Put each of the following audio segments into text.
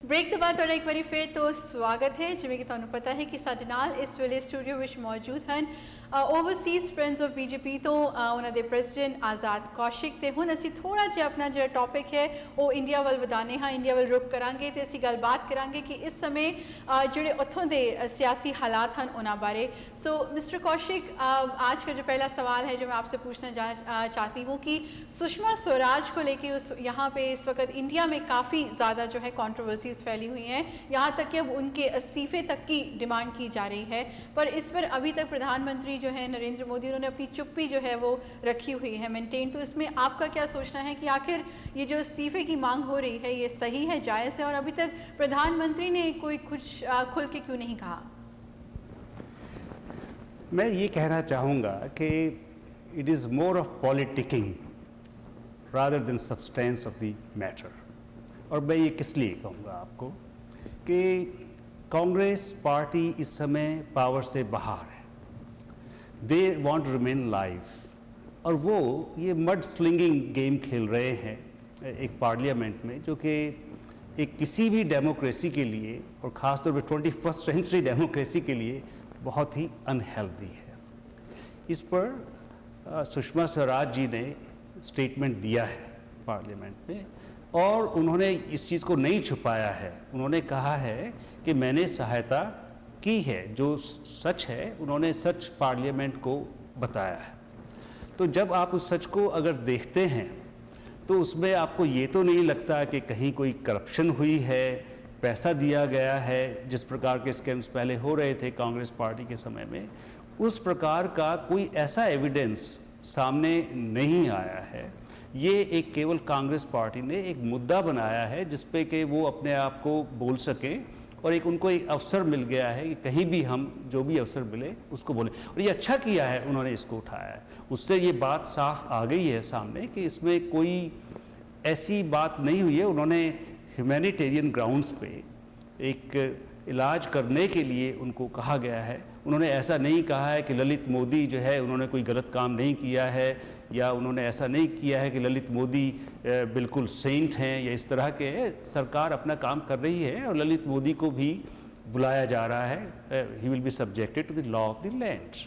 Break तो बाद एक बार फिर तो स्वागत है जिमें कि तुहानू पता है कि साडे नाल इस वेले स्टूडियो विच मौजूद हैं ओवरसीज़ फ्रेंड्स ऑफ बीजेपी तो उन्होंने प्रेसिडेंट आज़ाद कौशिक तो हुण असीं थोड़ा जिहा अपना जो टॉपिक है वो इंडिया वाल वधाने हाँ इंडिया वाल रुख करांगे तो असीं गलबात करांगे कि इस समय जोड़े उत्थों के सियासी हालात हैं उन्होंने बारे। सो मिस्टर कौशिक, आज का जो पहला सवाल है जो मैं आपसे पूछना चाहती हूँ कि सुषमा स्वराज को लेके उस यहाँ पे इस वक्त इंडिया में काफ़ी ज़्यादा जो है कॉन्ट्रोवर्सीज फैली हुई हैं, यहाँ तक कि अब उनके इस्तीफे तक की डिमांड की जा रही है। पर इस पर अभी तक प्रधानमंत्री जो है नरेंद्र मोदी उन्होंने अपनी चुप्पी जो है वो रखी हुई है मेंटेन। तो इसमें आपका क्या सोचना है कि आखिर ये जो इस्तीफे की मांग हो रही है ये सही है, जायज़ है, और अभी तक प्रधानमंत्री ने कोई कुछ खुल के क्यों नहीं कहा? मैं ये कहना चाहूँगा कि it is more of politicking rather than substance of the matter. और मैं ये किस लिए कहूँगा आपको कि कांग्रेस पार्टी इस समय पावर से बाहर है, they want to remain live, और वो ये मड स्लिंगिंग गेम खेल रहे हैं एक पार्लियामेंट में जो कि एक किसी भी डेमोक्रेसी के लिए और ख़ासतौर पे 21st सेंचुरी डेमोक्रेसी के लिए बहुत ही अनहेल्दी है। इस पर सुषमा स्वराज जी ने स्टेटमेंट दिया है पार्लियामेंट में और उन्होंने इस चीज़ को नहीं छुपाया है। उन्होंने कहा है कि मैंने सहायता की है, जो सच है उन्होंने सच पार्लियामेंट को बताया है। तो जब आप उस सच को अगर देखते हैं तो उसमें आपको ये तो नहीं लगता कि कहीं कोई करप्शन हुई है, पैसा दिया गया है, जिस प्रकार के स्कैम्स पहले हो रहे थे कांग्रेस पार्टी के समय में, उस प्रकार का कोई ऐसा एविडेंस सामने नहीं आया है। ये एक केवल कांग्रेस पार्टी ने एक मुद्दा बनाया है जिस पे कि वो अपने आप को बोल सकें और एक उनको एक अवसर मिल गया है कि कहीं भी हम जो भी अवसर मिले उसको बोलें, और ये अच्छा किया है उन्होंने इसको उठाया है। उससे ये बात साफ आ गई है सामने कि इसमें कोई ऐसी बात नहीं हुई है। उन्होंने ह्यूमैनिटेरियन ग्राउंड्स पे एक इलाज करने के लिए उनको कहा गया है। उन्होंने ऐसा नहीं कहा है कि ललित मोदी जो है उन्होंने कोई गलत काम नहीं किया है, या उन्होंने ऐसा नहीं किया है कि ललित मोदी बिल्कुल सेंट हैं या इस तरह के। सरकार अपना काम कर रही है और ललित मोदी को भी बुलाया जा रहा है। He will be subjected to the law of the land.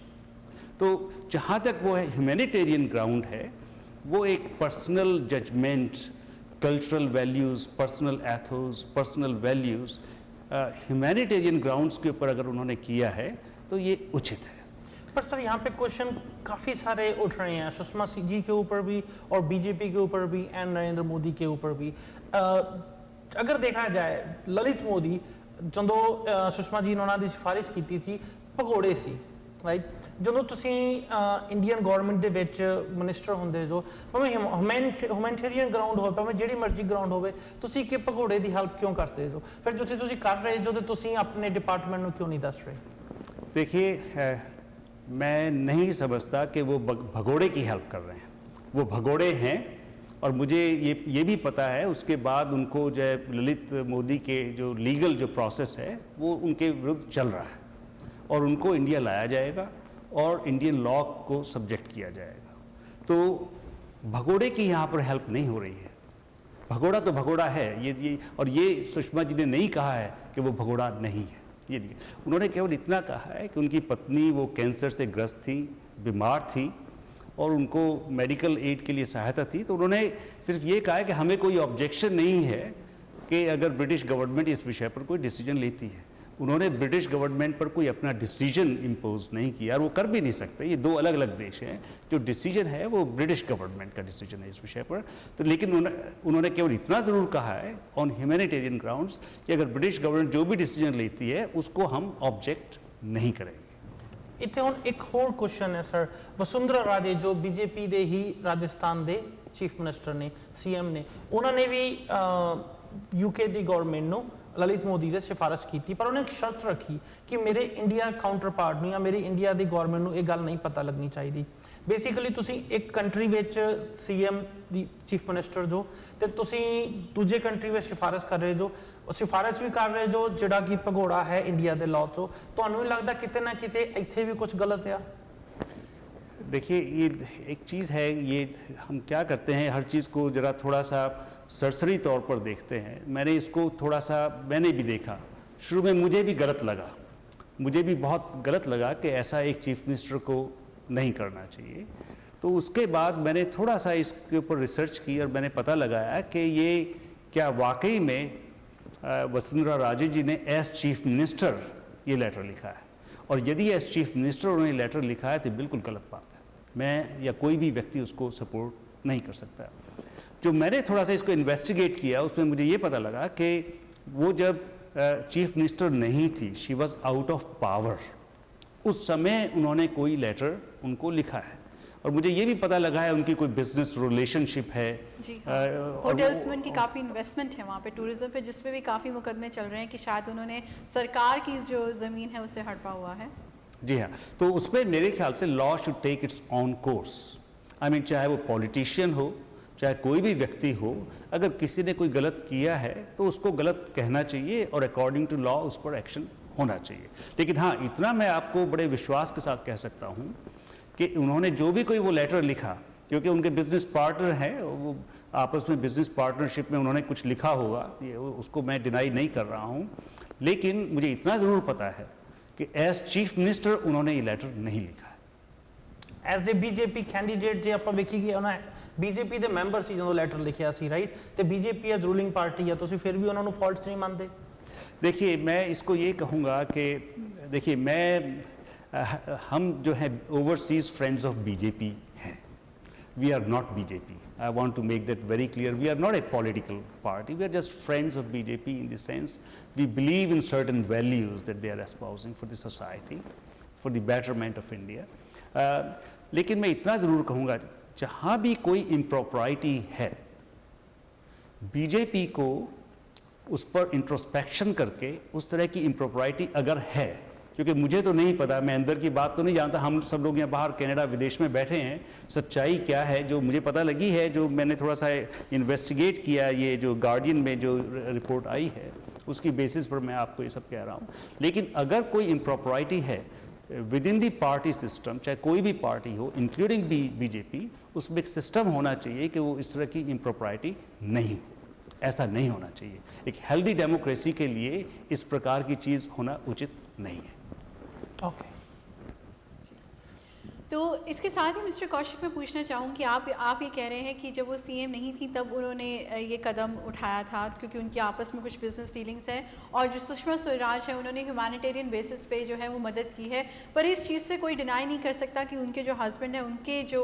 तो जहाँ तक वो ह्यूमैनिटेरियन ग्राउंड है, वो एक personal judgment, cultural values, personal ethos, personal values, humanitarian grounds के ऊपर अगर उन्होंने किया है तो ये उचित है। पर सर यहाँ पे क्वेश्चन काफ़ी सारे उठ रहे हैं सुषमा जी के ऊपर भी और बीजेपी के ऊपर भी एंड नरेंद्र मोदी के ऊपर भी। अगर देखा जाए ललित मोदी ਜਦੋਂ ਸੁਸ਼ਮਾ ਜੀ ਨੇ ਉਹਨਾਂ ਦੀ ਸਿਫਾਰਿਸ਼ ਕੀਤੀ ਸੀ ਭਗੌੜੇ ਸੀ, ਰਾਈਟ। ਜਦੋਂ ਤੁਸੀਂ ਇੰਡੀਅਨ ਗਵਰਨਮੈਂਟ ਦੇ ਵਿੱਚ ਮਿਨਿਸਟਰ ਹੁੰਦੇ ਜੋ, ਭਾਵੇਂ ਹਿਊਮੈਨਿਟੇਰੀਅਨ ਗਰਾਊਂਡ ਹੋਵੇ ਭਾਵੇਂ ਜਿਹੜੀ ਮਰਜ਼ੀ ਗਰਾਊਂਡ ਹੋਵੇ, ਤੁਸੀਂ ਕਿ ਭਗੌੜੇ ਦੀ ਹੈਲਪ ਕਿਉਂ ਕਰਦੇ ਹੋ? ਫਿਰ ਜੋ ਤੁਸੀਂ ਕਰ ਰਹੇ ਜੋ ਤੇ ਤੁਸੀਂ ਆਪਣੇ ਡਿਪਾर्टमेंट ਨੂੰ क्यों नहीं दस रहे? देखिए, मैं नहीं समझता कि वो भगोड़े की हेल्प कर रहे हैं। वो भगोड़े हैं और मुझे ये भी पता है उसके बाद उनको जो है ललित मोदी के जो लीगल जो प्रोसेस है वो उनके विरुद्ध चल रहा है और उनको इंडिया लाया जाएगा और इंडियन लॉ को सब्जेक्ट किया जाएगा। तो भगोड़े की यहाँ पर हेल्प नहीं हो रही है। भगोड़ा तो भगोड़ा है ये और ये सुषमा जी ने नहीं कहा है कि वो भगोड़ा नहीं है। ये नहीं, उन्होंने केवल इतना कहा है कि उनकी पत्नी वो कैंसर से ग्रस्त थी, बीमार थी और उनको मेडिकल एड के लिए सहायता थी। तो उन्होंने सिर्फ ये कहा है कि हमें कोई ऑब्जेक्शन नहीं है कि अगर ब्रिटिश गवर्नमेंट इस विषय पर कोई डिसीजन लेती है। उन्होंने ब्रिटिश गवर्नमेंट पर कोई अपना डिसीजन इम्पोज नहीं किया और वो कर भी नहीं सकते। ये दो अलग अलग देश हैं। जो डिसीजन है वो ब्रिटिश गवर्नमेंट का डिसीजन है इस विषय पर। तो लेकिन उन्होंने केवल इतना ज़रूर कहा है ऑन ह्यूमैनिटेरियन ग्राउंड्स कि अगर ब्रिटिश गवर्नमेंट जो भी डिसीजन लेती है उसको हम ऑब्जेक्ट नहीं करेंगे। इतने हुण एक होर क्वेश्चन है सर, वसुंधरा राजे जो बीजेपी दे ही राजस्थान दे चीफ मिनिस्टर ने, सीएम ने, उन्होंने भी यूके दी गवर्नमेंट नूं ललित मोदी ने सिफारिश की थी, पर उन्हें एक शर्त रखी कि मेरे इंडिया काउंटर पार्ट या मेरी इंडिया की गवर्नमेंट को यह गल नहीं पता लगनी चाहिए। बेसिकली तुसी एक country which CM the chief minister जो ते तुसी दूजे कंट्री में सिफारिश कर रहे जो, सिफारिश भी कर रहे जो जिहड़ा कि भगोड़ा है इंडिया के लॉ तो तुहानूं नहीं लगता किते ना किते इत्थे भी कुछ गलत है? देखिए, ये एक चीज़ है, ये हम क्या करते हैं हर चीज़ को ज़रा थोड़ा सा सरसरी तौर पर देखते हैं, मैंने इसको थोड़ा सा मैंने भी देखा, शुरू में मुझे भी गलत लगा, मुझे भी बहुत गलत लगा कि ऐसा एक चीफ मिनिस्टर को नहीं करना चाहिए। तो उसके बाद मैंने थोड़ा सा इसके ऊपर रिसर्च की और मैंने पता लगाया कि ये क्या वाकई में वसुंधरा राजे जी ने एज चीफ मिनिस्टर ये लेटर लिखा है, और यदि एज चीफ मिनिस्टर उन्होंने लेटर लिखा है तो बिल्कुल गलत बात है, मैं या कोई भी व्यक्ति उसको सपोर्ट नहीं कर सकता। जो मैंने थोड़ा सा इसको इन्वेस्टिगेट किया उसमें मुझे ये पता लगा कि वो जब चीफ मिनिस्टर नहीं थी, she was out of power, उस समय उन्होंने कोई लेटर उनको लिखा है, और मुझे ये भी पता लगा है उनकी कोई बिजनेस रिलेशनशिप है। जी हाँ। होटल्स में उनकी काफ़ी इन्वेस्टमेंट है वहाँ पे, टूरिज्म पे, जिसपे भी काफ़ी मुकदमे चल रहे हैं कि शायद उन्होंने सरकार की जो ज़मीन है उसे हड़पा हुआ है। जी हाँ, तो उसमें मेरे ख्याल से law should take its own course. I mean चाहे वो पॉलिटिशियन हो, चाहे कोई भी व्यक्ति हो, अगर किसी ने कोई गलत किया है तो उसको गलत कहना चाहिए और अकॉर्डिंग टू लॉ उस पर एक्शन होना चाहिए। लेकिन हाँ, इतना मैं आपको बड़े विश्वास के साथ कह सकता हूँ कि उन्होंने जो भी कोई वो लेटर लिखा, क्योंकि उनके बिजनेस पार्टनर हैं, वो आपस में बिजनेस पार्टनरशिप में उन्होंने कुछ लिखा होगा, ये उसको मैं डिनाई नहीं कर रहा हूँ, लेकिन मुझे इतना ज़रूर पता है कि एज चीफ मिनिस्टर उन्होंने ये लेटर नहीं लिखा है। ਐਜ਼ ਏ ਬੀਜੇਪੀ ਕੈਂਡੀਡੇਟ ਜੇ ਆਪਾਂ ਵੇਖੀਏ ਉਹਨਾਂ ਬੀਜੇਪੀ ਦੇ ਮੈਂਬਰ ਸੀ ਜਦੋਂ ਲੈਟਰ ਲਿਖਿਆ ਸੀ, ਰਾਈਟ, ਤੇ ਬੀਜੇਪੀ ਐਜ਼ ਰੂਲਿੰਗ ਪਾਰਟੀ ਆ, ਤੁਸੀਂ ਫਿਰ ਵੀ ਉਹਨਾਂ ਨੂੰ ਫਾਲਟਸ ਨਹੀਂ ਮੰਨਦੇ? देखिए, मैं इसको ये कहूँगा कि देखिए हम जो है ओवरसीज़ फ्रेंड्स ऑफ बीजेपी हैं, we are not BJP, I want to make that very clear, we are not a political party, we are just friends of BJP in the sense we believe in certain values that they are espousing for the society, for the betterment of India. लेकिन मैं इतना ज़रूर कहूँगा, जहाँ भी कोई इम्प्रॉपराइटी है, BJP को उस पर इंट्रोस्पेक्शन करके उस तरह की इम्प्रॉपराइटी अगर है, क्योंकि मुझे तो नहीं पता, मैं अंदर की बात तो नहीं जानता, हम सब लोग यहाँ बाहर कनाडा विदेश में बैठे हैं, सच्चाई क्या है जो मुझे पता लगी है, जो मैंने थोड़ा सा इन्वेस्टिगेट किया, ये जो गार्डियन में जो रिपोर्ट आई है उसकी बेसिस पर मैं आपको ये सब कह रहा हूँ। लेकिन अगर कोई इम्प्रॉपराइटी है with in the party system, चाहे कोई भी पार्टी हो इंक्लूडिंग बीजेपी, उसमें एक सिस्टम होना चाहिए कि वो इस तरह की इम्प्रॉपराइटी नहीं हो, ऐसा नहीं होना चाहिए। एक हेल्दी डेमोक्रेसी के लिए इस प्रकार की चीज़ होना उचित नहीं है। ओके, तो इसके साथ ही मिस्टर कौशिक मैं पूछना चाहूँ कि आप ये कह रहे हैं कि जब वो सीएम नहीं थी तब उन्होंने ये कदम उठाया था क्योंकि उनकी आपस में कुछ बिजनेस डीलिंग्स हैं, और जो सुषमा स्वराज है उन्होंने ह्यूमैनिटेरियन बेसिस पे जो है वो मदद की है, पर इस चीज़ से कोई डिनाई नहीं कर सकता कि उनके जो हस्बैंड हैं उनके जो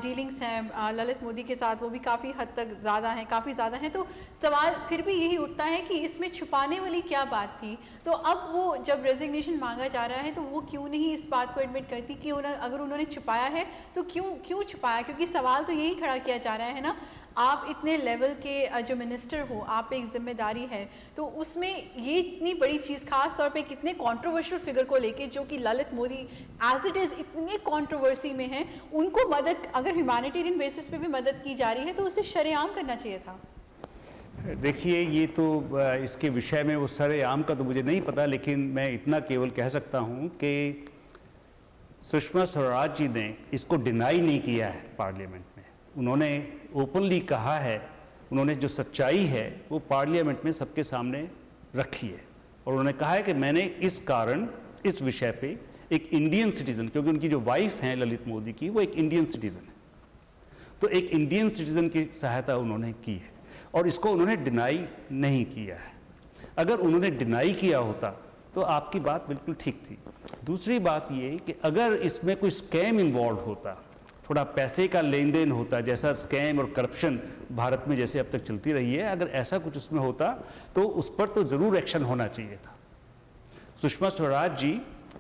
डीलिंग्स हैं ललित मोदी के साथ वो भी काफ़ी हद तक ज़्यादा हैं, काफ़ी ज़्यादा हैं। तो सवाल फिर भी यही उठता है कि इसमें छुपाने वाली क्या बात थी? तो अब वो जब रेजिग्नेशन मांगा जा रहा है तो वो क्यों नहीं इस बात को एडमिट करती कि अगर उन्होंने छुपाया है तो क्यों छुपाया? क्योंकि सवाल तो यही खड़ा किया जा रहा है ना, आप इतने लेवल के जो मिनिस्टर हो, आप पे एक जिम्मेदारी है, तो उसमें ये इतनी बड़ी चीज़, खास तौर पे कितने कंट्रोवर्शियल फिगर को लेके जो कि Lalit Modi as it is इतने कंट्रोवर्सी में है, उनको मदद अगर ह्यूमैनिटेरियन बेसिस पे भी मदद की जा रही है तो उसे शरेआम करना चाहिए था। देखिए, ये तो इसके विषय में वो सरेआम का तो मुझे नहीं पता, लेकिन मैं इतना केवल कह सकता हूँ कि सुषमा स्वराज जी ने इसको डिनाई नहीं किया है पार्लियामेंट में, उन्होंने ओपनली कहा है, उन्होंने जो सच्चाई है वो पार्लियामेंट में सबके सामने रखी है, और उन्होंने कहा है कि मैंने इस कारण इस विषय पे एक इंडियन सिटीज़न, क्योंकि उनकी जो वाइफ हैं ललित मोदी की वो एक इंडियन सिटीज़न है, तो एक इंडियन सिटीज़न की सहायता उन्होंने की है और इसको उन्होंने डिनाई नहीं किया है। अगर उन्होंने डिनाई किया होता तो आपकी बात बिल्कुल ठीक थी। दूसरी बात ये कि अगर इसमें कोई स्कैम इन्वॉल्व होता, थोड़ा पैसे का लेन देन होता, जैसा स्कैम और करप्शन भारत में जैसे अब तक चलती रही है, अगर ऐसा कुछ उसमें होता तो उस पर तो ज़रूर एक्शन होना चाहिए था। Sushma Swaraj ji,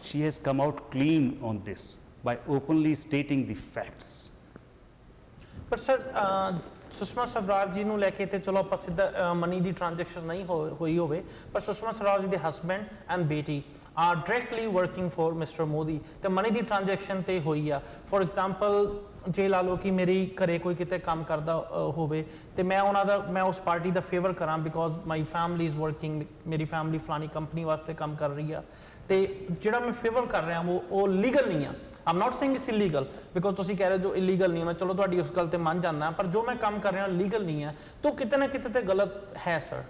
she has come out clean on this by openly stating the facts. पर सर सुषमा स्वराज जी ਨੂੰ ਲੈ ਕੇ ਤੇ ਚਲੋ ਆਪਾਂ ਸਿੱਧਾ ਮਨੀ ਦੀ ਟ੍ਰਾਂਜੈਕਸ਼ਨ ਨਹੀਂ ਹੋਈ ਹੋਵੇ, ਪਰ ਸੁਸ਼ਮਾ ਸਵਰਾਜ ਜੀ ਦੇ ਹਸਬੈਂਡ ਐਂਡ ਬੇਟੀ are directly working for mister Modi, ਤੇ ਮਨੀ ਦੀ ਟ੍ਰਾਂਜੈਕਸ਼ਨ ਤੇ ਹੋਈ ਆ। ਫॉर ਐਗਜ਼ਾਮਪਲ ਜੇ ਲਾ ਲਓ ਕਿ ਮੇਰੀ ਘਰੇ ਕੋਈ ਕਿਤੇ ਕੰਮ ਕਰਦਾ ਹੋਵੇ ਤੇ ਮੈਂ ਉਸ ਪਾਰਟੀ ਦਾ ਫੇਵਰ ਕਰਾਂ because my family is working, ਮੇਰੀ ਫੈਮਿਲੀ ਫਲਾਣੀ ਕੰਪਨੀ ਵਾਸਤੇ ਕੰਮ ਕਰ ਰਹੀ ਆ, ਤੇ ਜਿਹੜਾ ਮੈਂ ਫੇਵਰ ਕਰ ਰਿਹਾ ਉਹ ਲੀਗਲ ਨਹੀਂ ਆ, I'm not saying it's illegal because ਤੁਸੀਂ ਕਹਿ ਰਹੇ ਹੋ ਜੋ ਇਲੀਗਲ ਨਹੀਂ ਹੈ, ਮੈਂ ਚਲੋ ਤੁਹਾਡੀ ਉਸ ਗੱਲ ਤੇ ਮੰਨ ਜਾਂਦਾ, ਪਰ ਜੋ ਮੈਂ ਕੰਮ ਕਰ ਰਿਹਾ ਲੀਗਲ ਨਹੀਂ ਹੈ ਤਾਂ ਕਿਤੇ ਨਾ ਕਿਤੇ ਤੇ ਗਲਤ ਹੈ ਸਰ।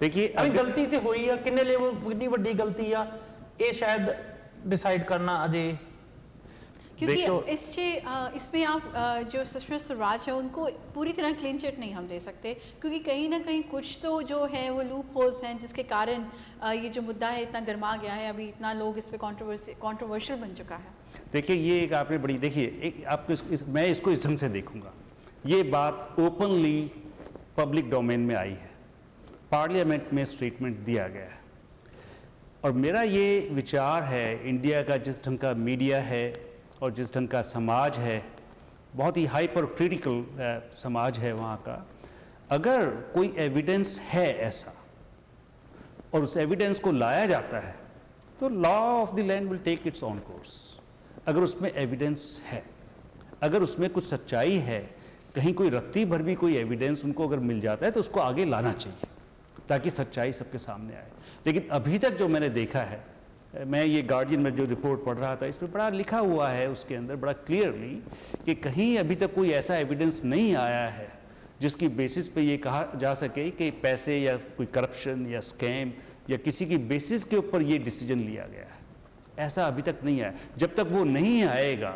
देखिए ਅभी ਗਲਤੀ ਤੇ ਹੋਈ ਆ, ਕਿੰਨੇ ਲੈਵਲ ਕਿੰਨੀ ਵੱਡੀ ਗਲਤੀ ਆ ਇਹ ਸ਼ਾयद डिसाइड करना अजय, क्योंकि इसमें आप जो सुषमा स्वराज है उनको पूरी तरह क्लीन चिट नहीं हम दे सकते, क्योंकि कहीं ना कहीं कुछ तो जो है वो लूप होल्स हैं जिसके कारण ये जो मुद्दा है इतना गर्मा गया है, अभी इतना लोग इस पे कंट्रोवर्शियल बन चुका है। देखिए ये एक आपने बड़ी देखिए एक आपको मैं इसको इस ढंग से देखूंगा, ये बात ओपनली पब्लिक डोमेन में आई है, पार्लियामेंट में स्टेटमेंट दिया गया है, और मेरा ये विचार है इंडिया का जिस ढंग का मीडिया है और जिस ढंग का समाज है, बहुत ही हाइपर क्रिटिकल समाज है वहाँ का, अगर कोई एविडेंस है ऐसा और उस एविडेंस को लाया जाता है तो law of the land will take its own course. अगर उसमें एविडेंस है, अगर उसमें कुछ सच्चाई है, कहीं कोई रत्ती भर भी कोई एविडेंस उनको अगर मिल जाता है तो उसको आगे लाना चाहिए ताकि सच्चाई सबके सामने आए। लेकिन अभी तक जो मैंने देखा है, मैं ये गार्जियन में जो रिपोर्ट पढ़ रहा था इसमें बड़ा लिखा हुआ है उसके अंदर बड़ा क्लियरली कि कहीं अभी तक कोई ऐसा एविडेंस नहीं आया है जिसकी बेसिस पे ये कहा जा सके कि पैसे या कोई करप्शन या स्कैम या किसी की बेसिस के ऊपर ये डिसीजन लिया गया है, ऐसा अभी तक नहीं आया। जब तक वो नहीं आएगा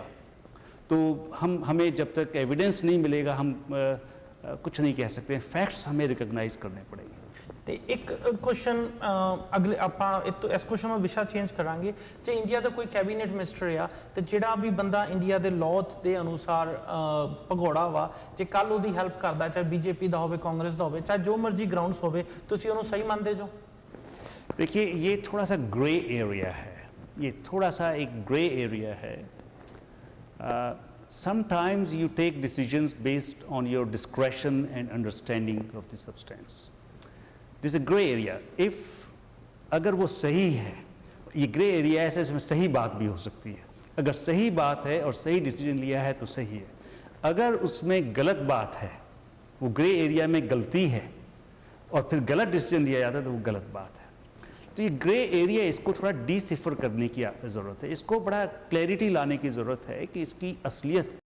तो हमें जब तक एविडेंस नहीं मिलेगा हम कुछ नहीं कह सकते, फैक्ट्स हमें रिकॉग्नाइज करने पड़ेंगे। ਤੇ ਇੱਕ ਕੁਐਸਚਨ ਅਗਲੇ ਆਪਾਂ ਇਸ ਕੁਐਸਚਨ ਨੂੰ ਵਿਸ਼ਾ ਚੇਂਜ ਕਰਾਂਗੇ, ਜੇ ਇੰਡੀਆ ਦਾ ਕੋਈ ਕੈਬਨਿਟ ਮਿਨਿਸਟਰ ਆ ਤੇ ਜਿਹੜਾ ਵੀ ਬੰਦਾ ਇੰਡੀਆ ਦੇ ਲਾਅ ਦੇ ਅਨੁਸਾਰ ਭਗੌੜਾ ਵਾ, ਜੇ ਕੱਲ ਉਹਦੀ ਹੈਲਪ ਕਰਦਾ, ਚਾਹੇ ਬੀਜੇਪੀ ਦਾ ਹੋਵੇ, ਕਾਂਗਰਸ ਦਾ ਹੋਵੇ, ਚਾਹੇ ਜੋ ਮਰਜ਼ੀ ਗਰਾਊਂਡਸ ਹੋਵੇ, ਤੁਸੀਂ ਉਹਨੂੰ ਸਹੀ ਮੰਨਦੇ ਜੋ? देखिए ये थोड़ा सा ग्रे एरिया है, ये थोड़ा सा एक ग्रे एरिया है। Sometimes you take decisions based on your discretion and understanding of the substance. This a grey area, if अगर वो सही है, ये ग्रे एरिया ऐसे इसमें सही बात भी हो सकती है, अगर सही बात है और सही डिसीजन लिया है तो सही है, अगर उसमें गलत बात है, वो ग्रे एरिया में गलती है और फिर गलत डिसीजन लिया जाता है तो वो गलत बात है। तो ये ग्रे एरिया, इसको थोड़ा डिसिफर करने की ज़रूरत है, इसको बड़ा क्लैरिटी लाने की ज़रूरत है कि इसकी असलियत